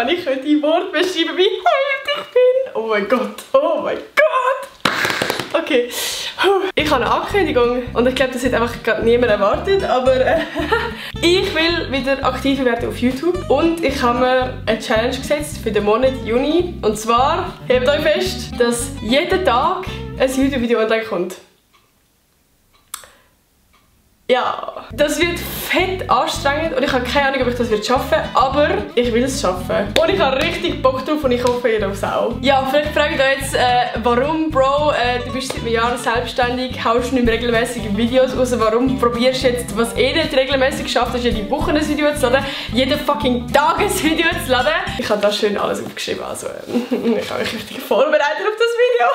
wenn ich in Wort beschreiben, wie hyped ich bin. Oh mein Gott, oh mein Gott. Okay, ich habe eine Ankündigung und ich glaube, das hat einfach gerade niemand erwartet, aber ich will wieder aktiver werden auf YouTube und ich habe mir eine Challenge gesetzt für den Monat Juni und zwar, hebt euch fest, dass jeden Tag ein YouTube-Video online kommt. Ja, das wird fett anstrengend und ich habe keine Ahnung, ob ich das schaffen werde, aber ich will es schaffen. Und ich habe richtig Bock drauf und ich hoffe, ihr aufs auch. Ja, vielleicht fragt ihr jetzt, warum, Bro, du bist seit einem Jahr selbstständig, haust nicht mehr regelmäßig Videos raus, warum probierst du jetzt, was nicht regelmäßig geschafft hast, jede Woche ein Video zu laden, jeden fucking Tag ein Video zu laden. Ich habe das schön alles aufgeschrieben, also ich habe mich richtig vorbereitet auf das Video.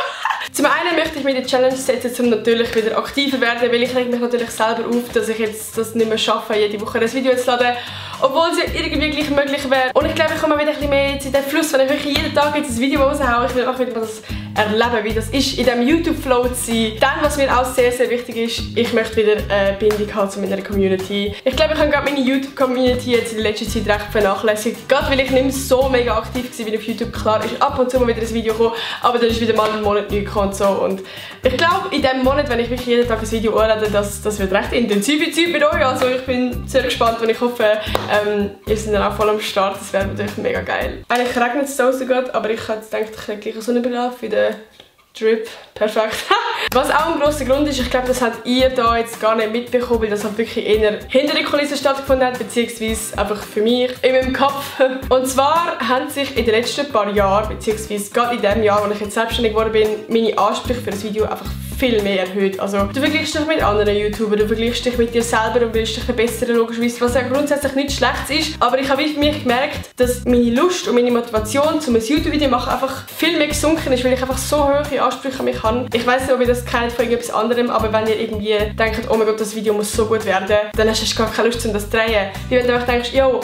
Zum einen möchte ich mir die Challenge setzen, um natürlich wieder aktiver werden, weil ich reg mich natürlich selber auf, dass ich jetzt das nicht mehr schaffe, jede Woche ein Video zu laden, obwohl es ja irgendwie gleich möglich wäre. Und ich glaube, ich komme wieder ein bisschen mehr jetzt in den Fluss, wenn ich wirklich jeden Tag jetzt ein Video raushaue. Ich will auch wieder das erleben, wie das ist, in diesem YouTube-Flow zu sein. Dann, was mir auch sehr, sehr wichtig ist, ich möchte wieder eine Bindung haben zu meiner Community. Ich glaube, ich habe gerade meine YouTube-Community jetzt in der letzten Zeit recht vernachlässigt. Gerade weil ich nicht mehr so mega aktiv war auf YouTube. Klar ist ab und zu mal wieder ein Video gekommen, aber dann ist wieder mal ein Monat nichts gekommen und so. Und ich glaube, in diesem Monat, wenn ich wirklich jeden Tag ein Video hochlade, das wird recht intensive Zeit mit euch. Also ich bin sehr gespannt und ich hoffe, ihr seid dann auch voll am Start. Das wäre natürlich mega geil. Eigentlich regnet es draußen gerade, aber ich habe jetzt gedacht, ich kriege gleich eine Sonnenbrille für den Drip. Perfekt. Was auch ein grosser Grund ist, ich glaube, das habt ihr da jetzt gar nicht mitbekommen, weil das halt wirklich eher hinter den Kulissen stattgefunden hat, beziehungsweise einfach für mich in meinem Kopf. Und zwar haben sich in den letzten paar Jahren, beziehungsweise gerade in dem Jahr, als ich jetzt selbstständig geworden bin, meine Ansprüche für das Video einfach viel mehr erhöht. Also du vergleichst dich mit anderen YouTubern, du vergleichst dich mit dir selber und willst dich verbessern, logischerweise, was ja grundsätzlich nichts Schlechtes ist. Aber ich habe für mich gemerkt, dass meine Lust und meine Motivation, um ein YouTube-Video zu machen, einfach viel mehr gesunken ist, weil ich einfach so hohe Ansprüche an mich habe. Ich weiss nicht, ob ihr das kennt von irgendetwas anderem, aber wenn ihr irgendwie denkt, oh mein Gott, das Video muss so gut werden, dann hast du gar keine Lust, um das zu drehen. Wie wenn du einfach denkst, yo,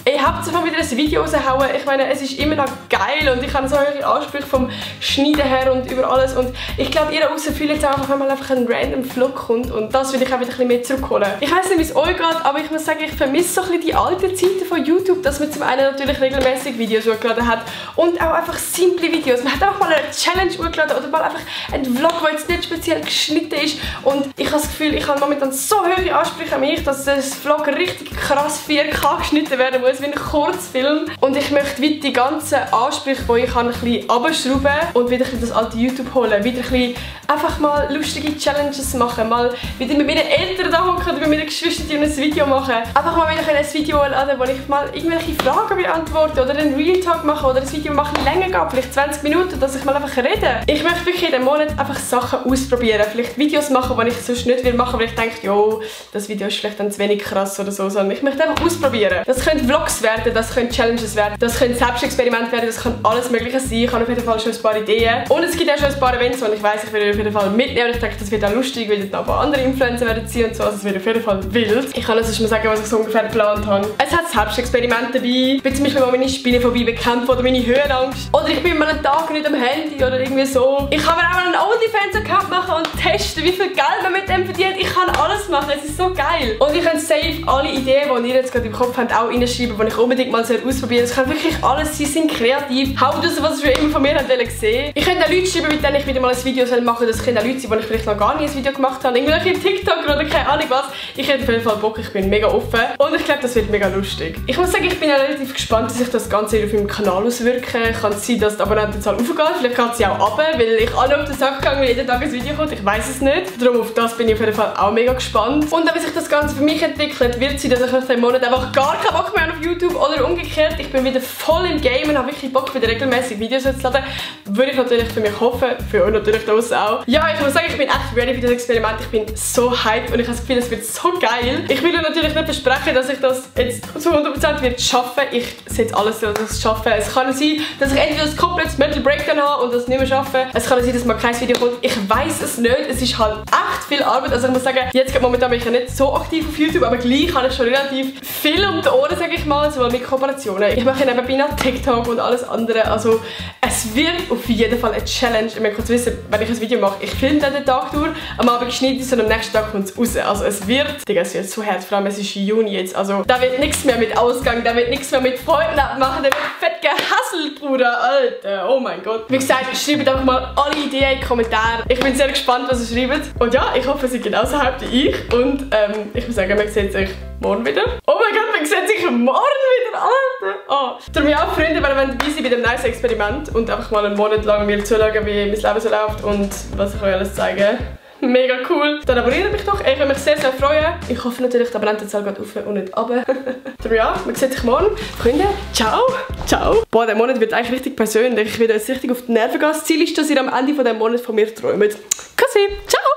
ich habe zwar wieder ein Video raushauen, ich meine, es ist immer noch geil und ich habe so hohe Ansprüche vom Schneiden her und über alles und ich glaube, ihr draussen fühlt jetzt einfach, wenn mal einfach ein random Vlog kommt und das will ich auch wieder ein bisschen mehr zurückholen. Ich weiss nicht, wie es euch geht, aber ich muss sagen, ich vermisse so ein bisschen die alten Zeiten von YouTube, dass man zum einen natürlich regelmäßig Videos hochgeladen hat und auch einfach simple Videos. Man hat auch mal eine Challenge hochgeladen oder mal einfach einen Vlog, der jetzt nicht speziell geschnitten ist und ich habe das Gefühl, ich habe momentan so hohe Ansprüche an mich, dass das Vlog richtig krass 4K geschnitten werden muss, wie ein Kurzfilm. Und ich möchte wieder die ganzen Ansprüche, die ich habe, ein bisschen runterschrauben und wieder ein bisschen das alte YouTube holen. Wieder ein bisschen einfach mal lustige Challenges machen, mal wieder mit meinen Eltern da hocken oder mit meinen Geschwistern ein Video machen. Einfach mal wieder ein Video laden, wo ich mal irgendwelche Fragen beantworte oder einen Real Talk mache oder ein Video machen länger geht, vielleicht 20 Minuten, dass ich mal einfach rede. Ich möchte wirklich in diesem Monat einfach Sachen ausprobieren, vielleicht Videos machen, die ich sonst nicht machen will, weil ich denke, jo, das Video ist vielleicht dann zu wenig krass oder so, sondern ich möchte einfach ausprobieren. Das können Vlogs werden, das können Challenges werden, das können Selbstexperimente werden, das kann alles mögliche sein. Ich habe auf jeden Fall schon ein paar Ideen. Und es gibt auch schon ein paar Events, die ich weiss, ich werde auf jeden Fall mitnehmen. Und ich denke, das wird auch lustig, weil dort noch ein paar andere Influencer werden sein und so. Also es wird auf jeden Fall wild. Ich kann also schon mal sagen, was ich so ungefähr geplant habe. Es hat Selbstexperimente dabei, wie zum Beispiel mal meine Spinephobie bekämpfen oder meine Höhenangst. Oder ich bin mal einen Tag nicht am Handy oder irgendwie so. Ich kann mir auch mal einen OnlyFans-Account machen und testen, wie viel Geld man mit dem verdient. Ich kann alles machen, es ist so geil. Und ich könnt safe alle Ideen, die ihr jetzt gerade im Kopf habt, auch reinschreiben, die ich unbedingt mal ausprobieren. Es kann wirklich alles sein, sind kreativ. Haut raus, was ihr schon immer von mir gesehen. Ich könnte auch Leute schreiben, mit denen ich wieder mal ein Video machen soll. Das können auch Leute sein, die ich vielleicht noch gar nie ein Video gemacht habe. Irgendwelche TikTok oder keine Ahnung was. Ich hätte auf jeden Fall Bock, ich bin mega offen. Und ich glaube, das wird mega lustig. Ich muss sagen, ich bin ja relativ gespannt, wie sich das Ganze auf meinem Kanal auswirken. Kann es sein, dass die Abonnentenzahl aufgeht. Vielleicht geht sie auch runter, weil ich alle auf den Sack gegangen, weil jeden Tag ein Video kommt. Ich weiß es nicht. Darum auf das bin ich auf jeden Fall auch mega gespannt. Und dann, wie sich das Ganze für mich entwickelt, wird sie, dass ich nach dem Monat einfach gar keinen Bock mehr auf YouTube oder umgekehrt. Ich bin wieder voll im Game und habe wirklich Bock, wieder regelmäßig Videos zu laden. Würde ich natürlich für mich hoffen, für euch natürlich draussen auch. Ja, ich muss sagen, ich bin echt ready für das Experiment. Ich bin so hyped und ich habe das Gefühl, es wird so geil. Ich will natürlich nicht versprechen, dass ich das jetzt zu 100% wird schaffen. Ich setze alles, dass ich es schaffe. Es kann sein, dass ich entweder ein komplettes Mental Breakdown habe und das nicht mehr schaffe. Es kann sein, dass mal kein Video kommt. Ich weiß es nicht. Es ist halt echt viel Arbeit. Also ich muss sagen, jetzt momentan bin ich ja nicht so aktiv auf YouTube, aber gleich habe ich schon relativ viel um die Ohren, sage ich mal, sowohl mit Kooperationen. Ich mache nebenbei noch TikTok und alles andere. Also Es wird auf jeden Fall eine Challenge. Ich möchte kurz wissen, wenn ich ein Video mache, ich filme den Tag durch, am Abend schneide ich es und am nächsten Tag kommt es raus. Also es wird, Digga, es wird so hart, vor allem es ist Juni jetzt. Also da wird nichts mehr mit Ausgang, da wird nichts mehr mit Freunden machen, da wird fett gehasselt, Bruder, Alter. Oh mein Gott. Wie gesagt, schreibt einfach mal alle Ideen in die Kommentare. Ich bin sehr gespannt, was ihr schreibt. Und ja, ich hoffe, ihr seid genauso hyped wie ich. Und ich muss sagen, wir sehen sich morgen wieder. Oh mein Gott, wir sehen sich morgen wieder, Alter. Oh. Darum ja, Freunde, wenn ihr dabei seid bei dem nice Experiment und einfach mal einen Monat lang mir zuschauen, wie mein Leben so läuft und was ich euch alles zeige. Mega cool. Dann abonniert mich doch. Ich würde mich sehr, sehr freuen. Ich hoffe natürlich, die Abonnentenzahl geht auf und nicht runter. Darum ja, man sieht sich morgen. Freunde, ciao. Ciao. Boah, der Monat wird eigentlich richtig persönlich. Ich werde jetzt richtig auf die Nerven gehen. Das Ziel ist, dass ihr am Ende von diesem Monat von mir träumt. Kussi. Ciao.